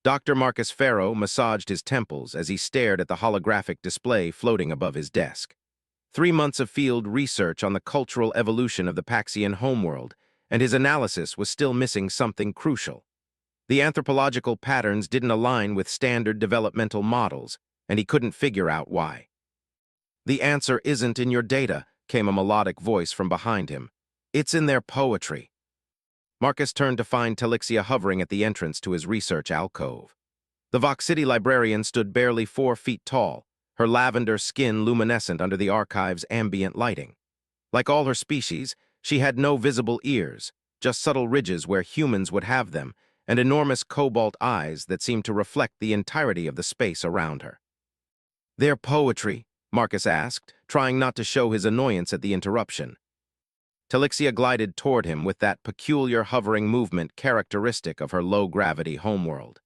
Dr. Marcus Farrow massaged his temples as he stared at the holographic display floating above his desk. 3 months of field research on the cultural evolution of the Paxian homeworld, and his analysis was still missing something crucial. The anthropological patterns didn't align with standard developmental models, and he couldn't figure out why. "The answer isn't in your data," came a melodic voice from behind him. "It's in their poetry." Marcus turned to find Telixia hovering at the entrance to his research alcove. The Vox City librarian stood barely 4 feet tall, her lavender skin luminescent under the archive's ambient lighting. Like all her species, she had no visible ears, just subtle ridges where humans would have them, and enormous cobalt eyes that seemed to reflect the entirety of the space around her. "Their poetry?" Marcus asked, trying not to show his annoyance at the interruption. Telixia glided toward him with that peculiar hovering movement characteristic of her low-gravity homeworld.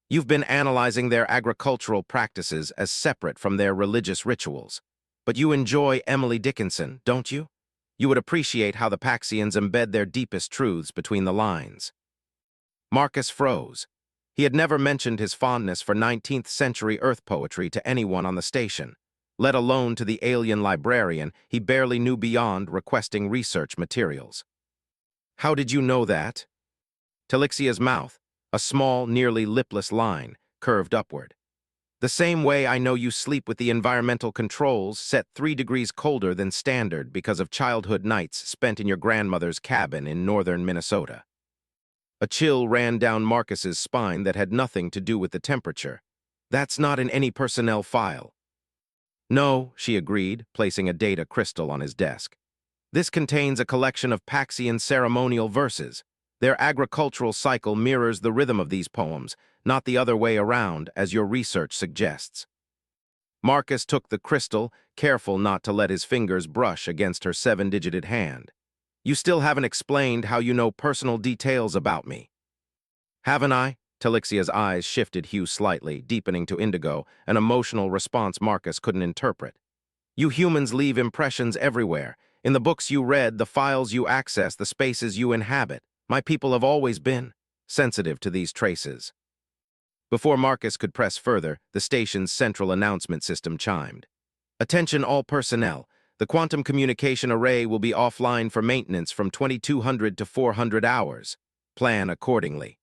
"You've been analyzing their agricultural practices as separate from their religious rituals. But you enjoy Emily Dickinson, don't you? You would appreciate how the Paxians embed their deepest truths between the lines." Marcus froze. He had never mentioned his fondness for 19th-century Earth poetry to anyone on the station. Let alone to the alien librarian, he barely knew beyond requesting research materials. "How did you know that?" Telixia's mouth, a small, nearly lipless line, curved upward. "The same way I know you sleep with the environmental controls set 3 degrees colder than standard because of childhood nights spent in your grandmother's cabin in northern Minnesota." A chill ran down Marcus's spine that had nothing to do with the temperature. "That's not in any personnel file." "No," she agreed, placing a data crystal on his desk. "This contains a collection of Paxian ceremonial verses. Their agricultural cycle mirrors the rhythm of these poems, not the other way around, as your research suggests." Marcus took the crystal, careful not to let his fingers brush against her 7-digited hand. "You still haven't explained how you know personal details about me." "Haven't I?" Telixia's eyes shifted hue slightly, deepening to indigo, an emotional response Marcus couldn't interpret. "You humans leave impressions everywhere. In the books you read, the files you access, the spaces you inhabit. My people have always been sensitive to these traces." Before Marcus could press further, the station's central announcement system chimed. "Attention all personnel. The quantum communication array will be offline for maintenance from 2200 to 400 hours. Plan accordingly."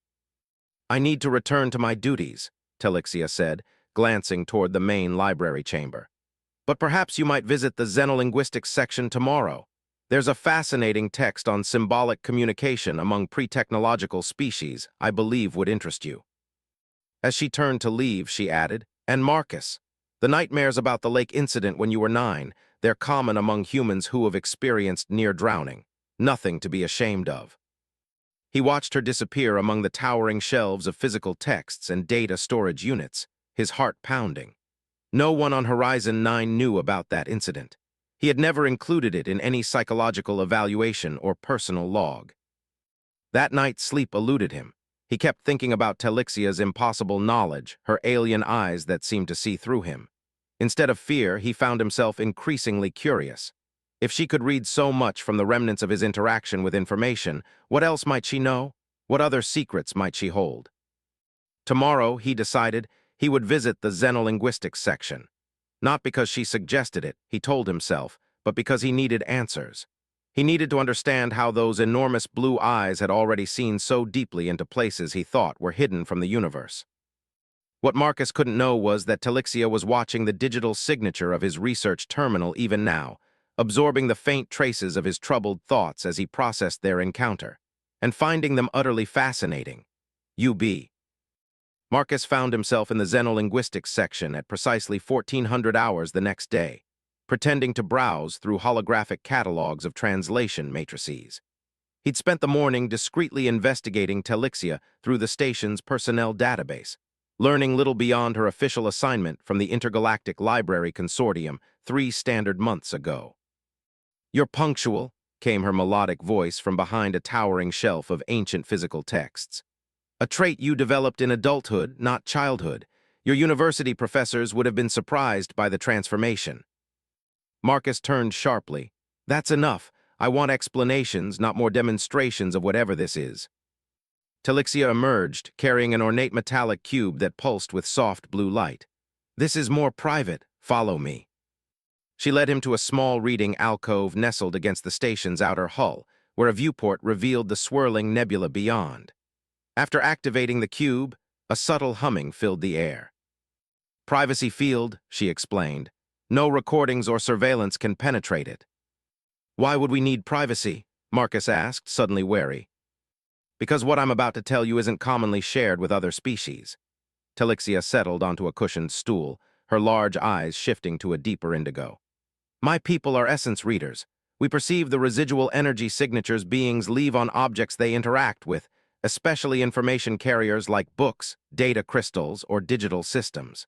"I need to return to my duties," Telixia said, glancing toward the main library chamber. "But perhaps you might visit the xenolinguistics section tomorrow. There's a fascinating text on symbolic communication among pre-technological species I believe would interest you." As she turned to leave, she added, "And Marcus, the nightmares about the lake incident when you were 9, they're common among humans who have experienced near drowning. Nothing to be ashamed of." He watched her disappear among the towering shelves of physical texts and data storage units, his heart pounding. No one on Horizon 9 knew about that incident. He had never included it in any psychological evaluation or personal log. That night, sleep eluded him. He kept thinking about Telixia's impossible knowledge, her alien eyes that seemed to see through him. Instead of fear, he found himself increasingly curious. If she could read so much from the remnants of his interaction with information, what else might she know? What other secrets might she hold? Tomorrow, he decided, he would visit the xenolinguistics section. Not because she suggested it, he told himself, but because he needed answers. He needed to understand how those enormous blue eyes had already seen so deeply into places he thought were hidden from the universe. What Marcus couldn't know was that Telixia was watching the digital signature of his research terminal even now, absorbing the faint traces of his troubled thoughts as he processed their encounter, and finding them utterly fascinating. UB. Marcus found himself in the xenolinguistics section at precisely 1400 hours the next day, pretending to browse through holographic catalogs of translation matrices. He'd spent the morning discreetly investigating Telixia through the station's personnel database, learning little beyond her official assignment from the Intergalactic Library Consortium 3 standard months ago. "You're punctual," came her melodic voice from behind a towering shelf of ancient physical texts. "A trait you developed in adulthood, not childhood. Your university professors would have been surprised by the transformation." Marcus turned sharply. "That's enough. I want explanations, not more demonstrations of whatever this is." Telixia emerged, carrying an ornate metallic cube that pulsed with soft blue light. "This is more private. Follow me." She led him to a small reading alcove nestled against the station's outer hull, where a viewport revealed the swirling nebula beyond. After activating the cube, a subtle humming filled the air. "Privacy field," she explained. "No recordings or surveillance can penetrate it." "Why would we need privacy?" Marcus asked, suddenly wary. "Because what I'm about to tell you isn't commonly shared with other species." Telixia settled onto a cushioned stool, her large eyes shifting to a deeper indigo. "My people are essence readers. We perceive the residual energy signatures beings leave on objects they interact with, especially information carriers like books, data crystals, or digital systems."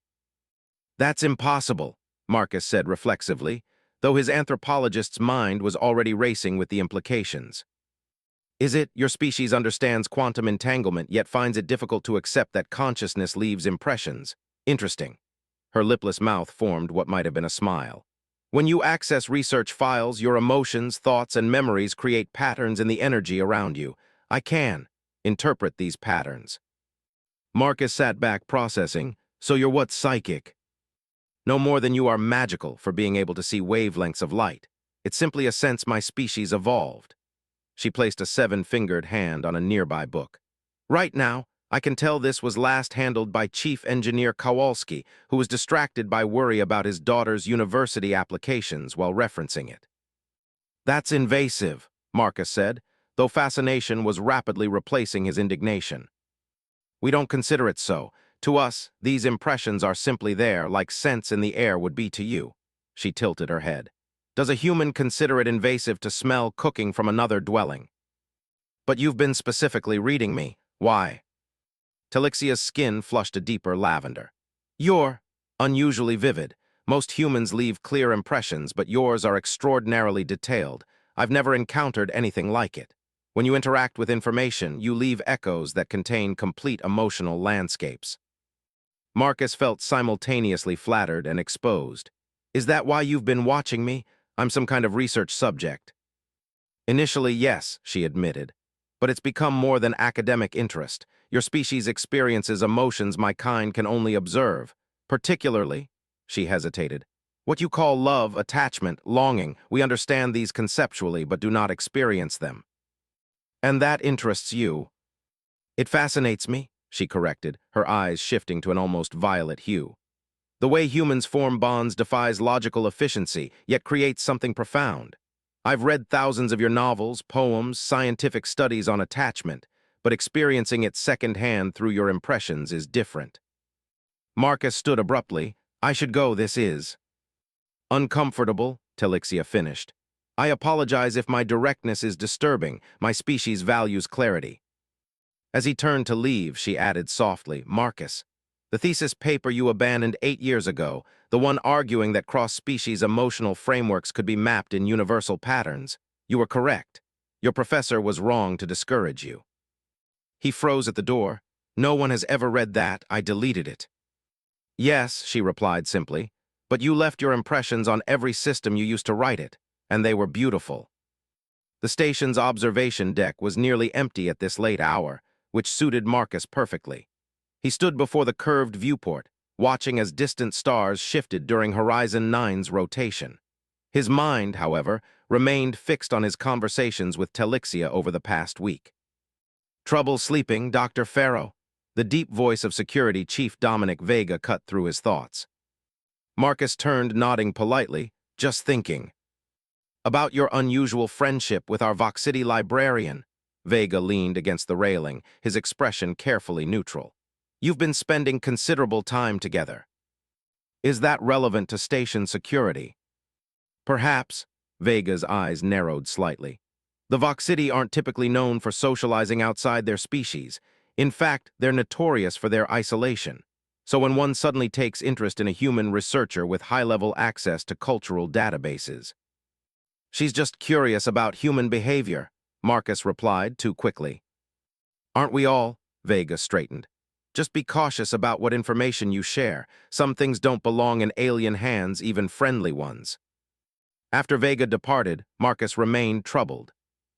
"That's impossible," Marcus said reflexively, though his anthropologist's mind was already racing with the implications. "Is it your species understands quantum entanglement yet finds it difficult to accept that consciousness leaves impressions? Interesting." Her lipless mouth formed what might have been a smile. "When you access research files, your emotions, thoughts, and memories create patterns in the energy around you. I can interpret these patterns." Marcus sat back processing. "So you're what, psychic?" "No more than you are magical for being able to see wavelengths of light. It's simply a sense my species evolved." She placed a seven-fingered hand on a nearby book. "Right now, I can tell this was last handled by Chief Engineer Kowalski, who was distracted by worry about his daughter's university applications while referencing it." "That's invasive," Marcus said, though fascination was rapidly replacing his indignation. "We don't consider it so. To us, these impressions are simply there, like scents in the air would be to you." She tilted her head. "Does a human consider it invasive to smell cooking from another dwelling?" "But you've been specifically reading me. Why?" Telixia's skin flushed a deeper lavender. "You're unusually vivid. Most humans leave clear impressions, but yours are extraordinarily detailed. I've never encountered anything like it. When you interact with information, you leave echoes that contain complete emotional landscapes." Marcus felt simultaneously flattered and exposed. "Is that why you've been watching me? I'm some kind of research subject." "Initially, yes," she admitted. "But it's become more than academic interest. Your species experiences emotions my kind can only observe. Particularly," she hesitated, "what you call love, attachment, longing. We understand these conceptually but do not experience them." "And that interests you?" "It fascinates me," she corrected, her eyes shifting to an almost violet hue. "The way humans form bonds defies logical efficiency, yet creates something profound. I've read thousands of your novels, poems, scientific studies on attachment, but experiencing it secondhand through your impressions is different." Marcus stood abruptly. "I should go, this is uncomfortable," Telixia finished. "I apologize if my directness is disturbing. My species values clarity." As he turned to leave, she added softly, "Marcus, the thesis paper you abandoned 8 years ago, the one arguing that cross-species emotional frameworks could be mapped in universal patterns, you were correct. Your professor was wrong to discourage you." He froze at the door. "No one has ever read that. I deleted it." "Yes," she replied simply, "but you left your impressions on every system you used to write it, and they were beautiful." The station's observation deck was nearly empty at this late hour, which suited Marcus perfectly. He stood before the curved viewport, watching as distant stars shifted during Horizon 9's rotation. His mind, however, remained fixed on his conversations with Telixia over the past week. "Trouble sleeping, Dr. Farrow?" The deep voice of Security Chief Dominic Vega cut through his thoughts. Marcus turned, nodding politely. "Just thinking." "About your unusual friendship with our Vox City librarian." Vega leaned against the railing, his expression carefully neutral. "You've been spending considerable time together. Is that relevant to station security?" "Perhaps." Vega's eyes narrowed slightly. "The Vox City aren't typically known for socializing outside their species. In fact, they're notorious for their isolation. So when one suddenly takes interest in a human researcher with high-level access to cultural databases." "She's just curious about human behavior," Marcus replied too quickly. "Aren't we all?" Vega straightened. "Just be cautious about what information you share. Some things don't belong in alien hands, even friendly ones." After Vega departed, Marcus remained troubled.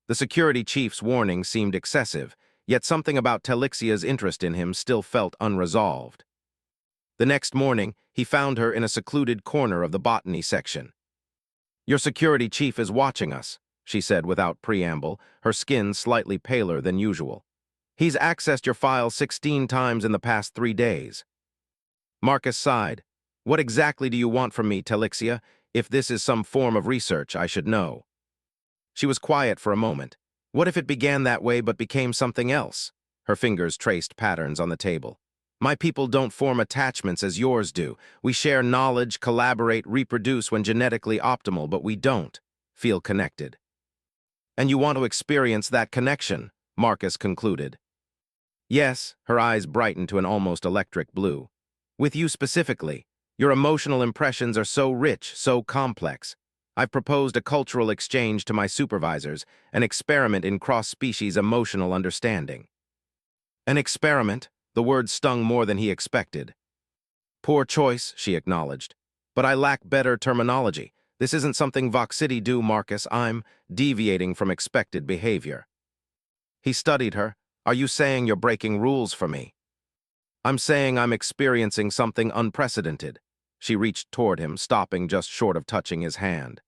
The security chief's warning seemed excessive. yet something about Telixia's interest in him still felt unresolved. The next morning, he found her in a secluded corner of the botany section. "Your security chief is watching us," she said without preamble, her skin slightly paler than usual. "He's accessed your file 16 times in the past 3 days." Marcus sighed. "What exactly do you want from me, Telixia? If this is some form of research, I should know." She was quiet for a moment. What if it began that way but became something else? Her fingers traced patterns on the table. "My people don't form attachments as yours do. We share knowledge, collaborate, reproduce when genetically optimal, but we don't feel connected." "And you want to experience that connection," Marcus concluded. "Yes," her eyes brightened to an almost electric blue. "With you specifically. Your emotional impressions are so rich, so complex. I've proposed a cultural exchange to my supervisors, an experiment in cross-species emotional understanding." An experiment? The word stung more than he expected. "Poor choice," she acknowledged. "But I lack better terminology. This isn't something Vox City do, Marcus. I'm deviating from expected behavior." He studied her. "Are you saying you're breaking rules for me?" "I'm saying I'm experiencing something unprecedented." She reached toward him, stopping just short of touching his hand.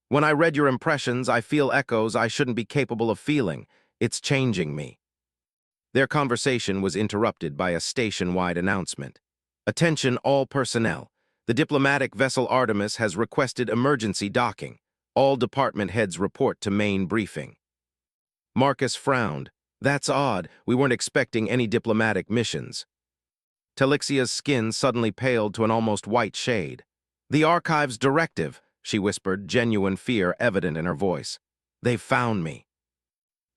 "When I read your impressions, I feel echoes I shouldn't be capable of feeling. It's changing me." Their conversation was interrupted by a station-wide announcement. "Attention all personnel. The diplomatic vessel Artemis has requested emergency docking. All department heads report to main briefing." Marcus frowned. "That's odd. We weren't expecting any diplomatic missions." Telixia's skin suddenly paled to an almost white shade. "The Archive's directive," she whispered, genuine fear evident in her voice. "They've found me."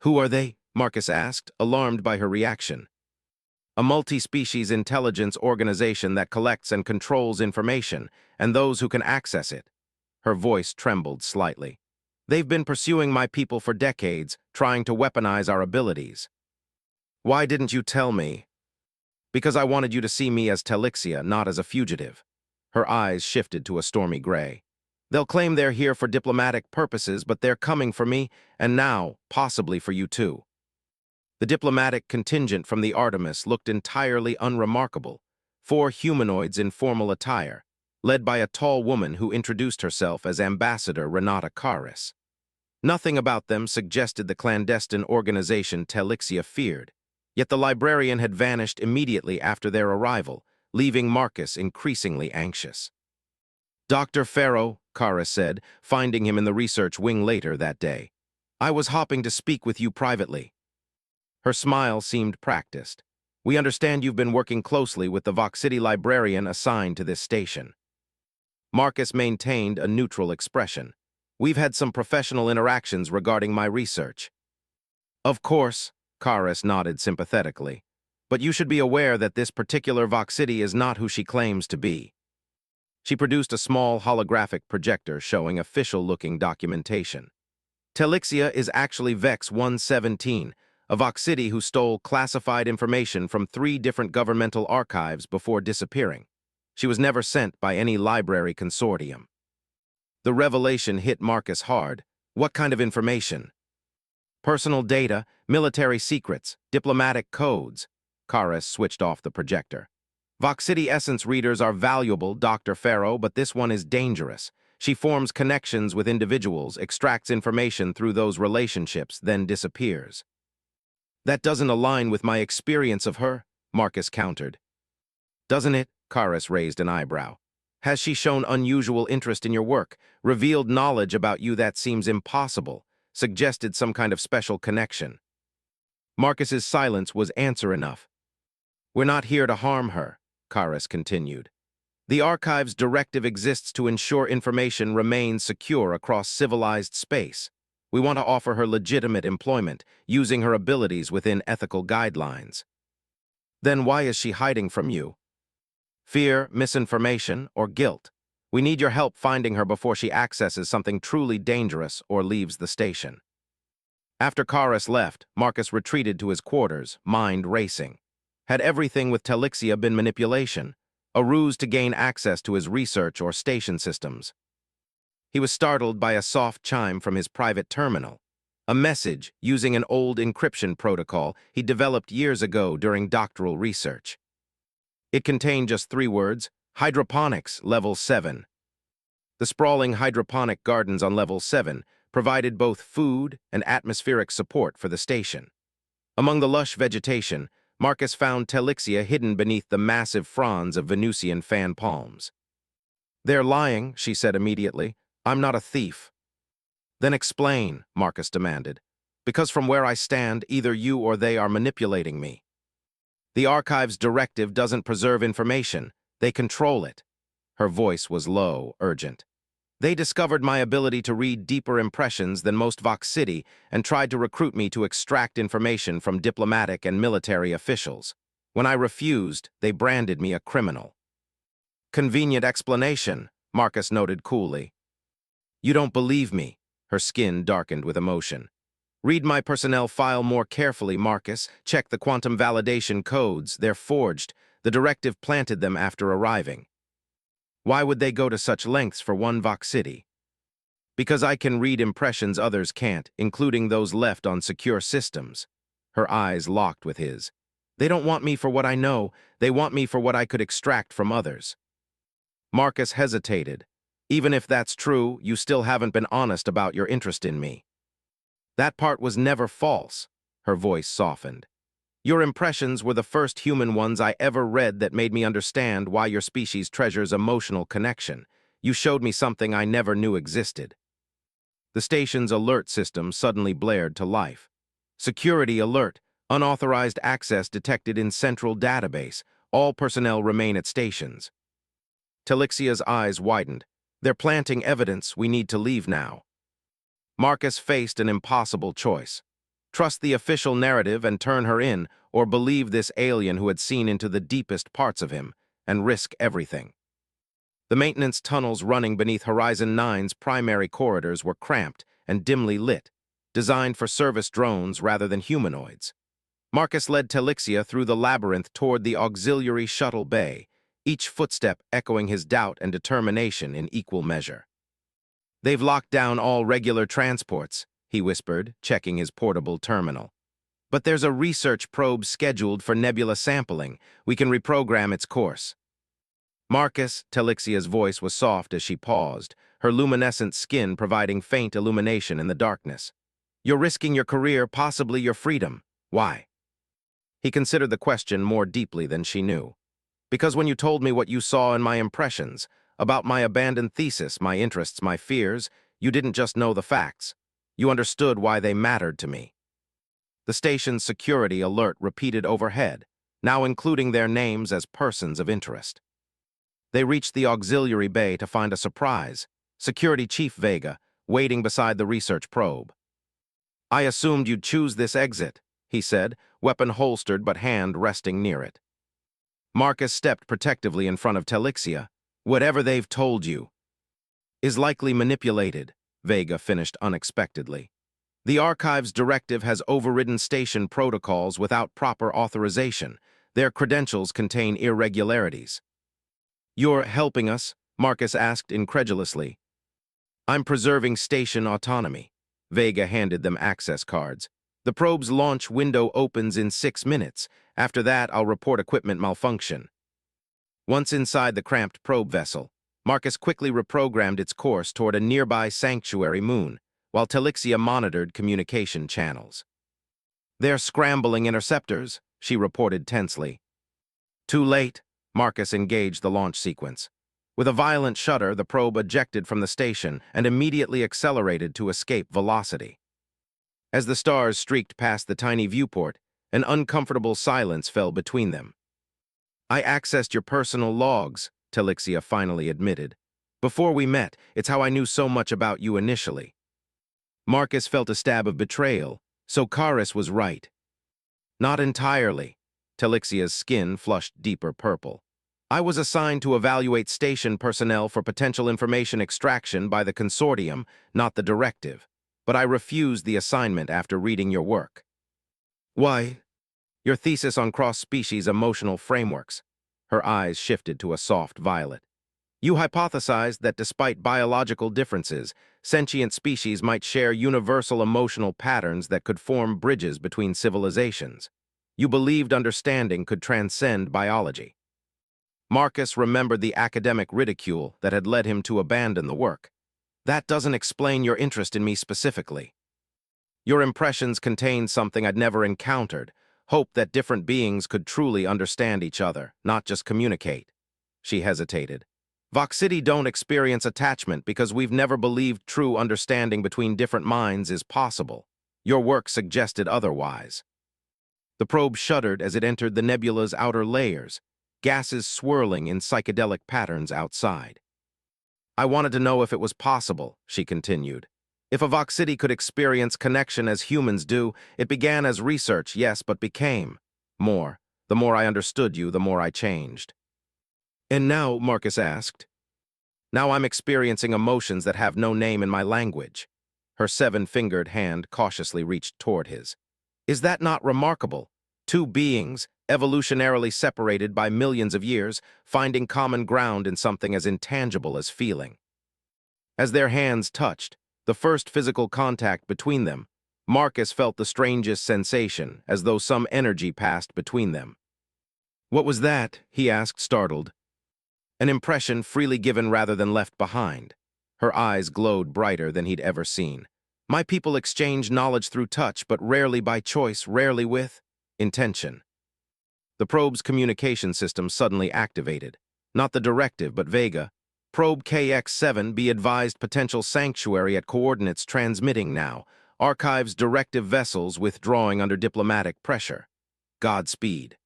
"Who are they?" Marcus asked, alarmed by her reaction. "A multi-species intelligence organization that collects and controls information, and those who can access it." Her voice trembled slightly. "They've been pursuing my people for decades, trying to weaponize our abilities." "Why didn't you tell me?" "Because I wanted you to see me as Telixia, not as a fugitive." Her eyes shifted to a stormy gray. "They'll claim they're here for diplomatic purposes, but they're coming for me, and now, possibly for you too." The diplomatic contingent from the Artemis looked entirely unremarkable. 4 humanoids in formal attire, led by a tall woman who introduced herself as Ambassador Renata Karis. Nothing about them suggested the clandestine organization Telixia feared, yet the Librarian had vanished immediately after their arrival, leaving Marcus increasingly anxious. "Dr. Farrow," Karis said, finding him in the research wing later that day. "I was hoping to speak with you privately." Her smile seemed practiced. "We understand you've been working closely with the Vox City Librarian assigned to this station." Marcus maintained a neutral expression. "We've had some professional interactions regarding my research." "Of course," Karis nodded sympathetically. "But you should be aware that this particular Vox City is not who she claims to be." She produced a small holographic projector showing official-looking documentation. "Telixia is actually Vex 117, a Vox City who stole classified information from 3 different governmental archives before disappearing. She was never sent by any library consortium." The revelation hit Marcus hard. What kind of information? "Personal data, military secrets, diplomatic codes." Karis switched off the projector. "Vox City Essence readers are valuable, Dr. Farrow, but this one is dangerous. She forms connections with individuals, extracts information through those relationships, then disappears." "That doesn't align with my experience of her," Marcus countered. "Doesn't it?" Karis raised an eyebrow. "Has she shown unusual interest in your work, revealed knowledge about you that seems impossible, suggested some kind of special connection?" Marcus's silence was answer enough. "We're not here to harm her," Karis continued. "The Archive's directive exists to ensure information remains secure across civilized space. We want to offer her legitimate employment, using her abilities within ethical guidelines." "Then why is she hiding from you?" "Fear, misinformation, or guilt. We need your help finding her before she accesses something truly dangerous or leaves the station." After Karis left, Marcus retreated to his quarters, mind racing. Had everything with Telixia been manipulation? A ruse to gain access to his research or station systems? He was startled by a soft chime from his private terminal. A message using an old encryption protocol he developed years ago during doctoral research. It contained just 3 words: hydroponics, level 7. The sprawling hydroponic gardens on level 7 provided both food and atmospheric support for the station. Among the lush vegetation, Marcus found Telixia hidden beneath the massive fronds of Venusian fan palms. "They're lying," she said immediately. "I'm not a thief." "Then explain," Marcus demanded. "Because from where I stand, either you or they are manipulating me. The Archive's directive doesn't preserve information. They control it." Her voice was low, urgent. "They discovered my ability to read deeper impressions than most Vox City and tried to recruit me to extract information from diplomatic and military officials. When I refused, they branded me a criminal." "Convenient explanation," Marcus noted coolly. "You don't believe me." Her skin darkened with emotion. "Read my personnel file more carefully, Marcus. Check the quantum validation codes. They're forged. The directive planted them after arriving." "Why would they go to such lengths for one Vox City?" "Because I can read impressions others can't, including those left on secure systems." Her eyes locked with his. "They don't want me for what I know. They want me for what I could extract from others." Marcus hesitated. "Even if that's true, you still haven't been honest about your interest in me." "That part was never false." Her voice softened. "Your impressions were the first human ones I ever read that made me understand why your species treasures emotional connection. You showed me something I never knew existed." The station's alert system suddenly blared to life. "Security alert. Unauthorized access detected in central database. All personnel remain at stations." Telixia's eyes widened. "They're planting evidence. We need to leave now." Marcus faced an impossible choice. Trust the official narrative and turn her in, or believe this alien who had seen into the deepest parts of him, and risk everything. The maintenance tunnels running beneath Horizon 9's primary corridors were cramped and dimly lit, designed for service drones rather than humanoids. Marcus led Telixia through the labyrinth toward the auxiliary shuttle bay, each footstep echoing his doubt and determination in equal measure. "They've locked down all regular transports," he whispered, checking his portable terminal. "But there's a research probe scheduled for nebula sampling. We can reprogram its course." "Marcus," Telixia's voice was soft as she paused, her luminescent skin providing faint illumination in the darkness. "You're risking your career, possibly your freedom. Why?" He considered the question more deeply than she knew. "Because when you told me what you saw in my impressions, about my abandoned thesis, my interests, my fears, you didn't just know the facts. You understood why they mattered to me." The station's security alert repeated overhead, now including their names as persons of interest. They reached the auxiliary bay to find a surprise: Security Chief Vega, waiting beside the research probe. "I assumed you'd choose this exit," he said, weapon holstered but hand resting near it. Marcus stepped protectively in front of Telixia. "Whatever they've told you is likely manipulated," Vega finished unexpectedly. "The Archive's directive has overridden station protocols without proper authorization. Their credentials contain irregularities." "You're helping us?" Marcus asked incredulously. "I'm preserving station autonomy." Vega handed them access cards. "The probe's launch window opens in 6 minutes. After that, I'll report equipment malfunction." Once inside the cramped probe vessel, Marcus quickly reprogrammed its course toward a nearby sanctuary moon, while Telixia monitored communication channels. "They're scrambling interceptors," she reported tensely. Too late, Marcus engaged the launch sequence. With a violent shudder, the probe ejected from the station and immediately accelerated to escape velocity. As the stars streaked past the tiny viewport, an uncomfortable silence fell between them. "I accessed your personal logs," Telixia finally admitted. "Before we met, it's how I knew so much about you initially." Marcus felt a stab of betrayal, so Karis was right. "Not entirely." Telixia's skin flushed deeper purple. "I was assigned to evaluate station personnel for potential information extraction by the consortium, not the directive. But I refused the assignment after reading your work." "Why?" "Your thesis on cross-species emotional frameworks." Her eyes shifted to a soft violet. You hypothesized that despite biological differences, sentient species might share universal emotional patterns that could form bridges between civilizations. You believed understanding could transcend biology. Marcus remembered the academic ridicule that had led him to abandon the work. That doesn't explain your interest in me specifically. Your impressions contained something I'd never encountered, hope that different beings could truly understand each other, not just communicate. She hesitated. Voxidi don't experience attachment because we've never believed true understanding between different minds is possible. Your work suggested otherwise. The probe shuddered as it entered the nebula's outer layers, gases swirling in psychedelic patterns outside. I wanted to know if it was possible, she continued. If a Voxidi could experience connection as humans do, it began as research, yes, but became more. The more I understood you, the more I changed. And now, Marcus asked, now I'm experiencing emotions that have no name in my language. Her seven-fingered hand cautiously reached toward his. Is that not remarkable? Two beings, evolutionarily separated by millions of years, finding common ground in something as intangible as feeling. As their hands touched, the first physical contact between them, Marcus felt the strangest sensation, as though some energy passed between them. What was that? He asked, startled. An impression freely given rather than left behind. Her eyes glowed brighter than he'd ever seen. My people exchange knowledge through touch, but rarely by choice, rarely with intention. The probe's communication system suddenly activated. Not the directive, but Vega. Probe KX-7, be advised, potential sanctuary at coordinates transmitting now. Archives directive vessels withdrawing under diplomatic pressure. Godspeed.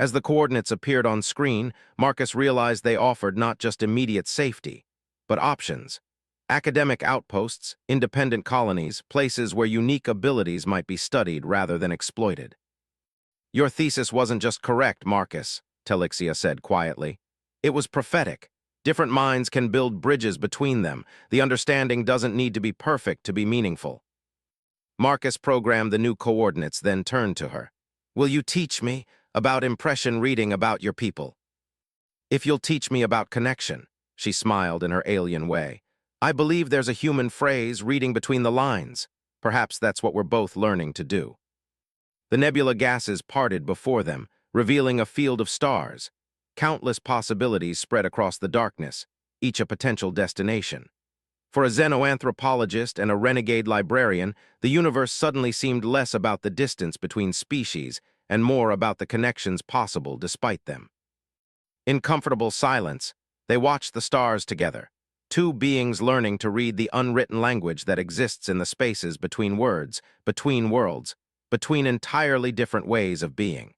As the coordinates appeared on screen, Marcus realized they offered not just immediate safety, but options. Academic outposts, independent colonies, places where unique abilities might be studied rather than exploited. Your thesis wasn't just correct, Marcus, Telixia said quietly. It was prophetic. Different minds can build bridges between them. The understanding doesn't need to be perfect to be meaningful. Marcus programmed the new coordinates, then turned to her. Will you teach me about impression reading about your people? If you'll teach me about connection, she smiled in her alien way. I believe there's a human phrase, reading between the lines. Perhaps that's what we're both learning to do. The nebula gases parted before them, revealing a field of stars. Countless possibilities spread across the darkness, each a potential destination. For a xenoanthropologist and a renegade librarian, the universe suddenly seemed less about the distance between species and more about the connections possible despite them. In comfortable silence, they watched the stars together, two beings learning to read the unwritten language that exists in the spaces between words, between worlds, between entirely different ways of being.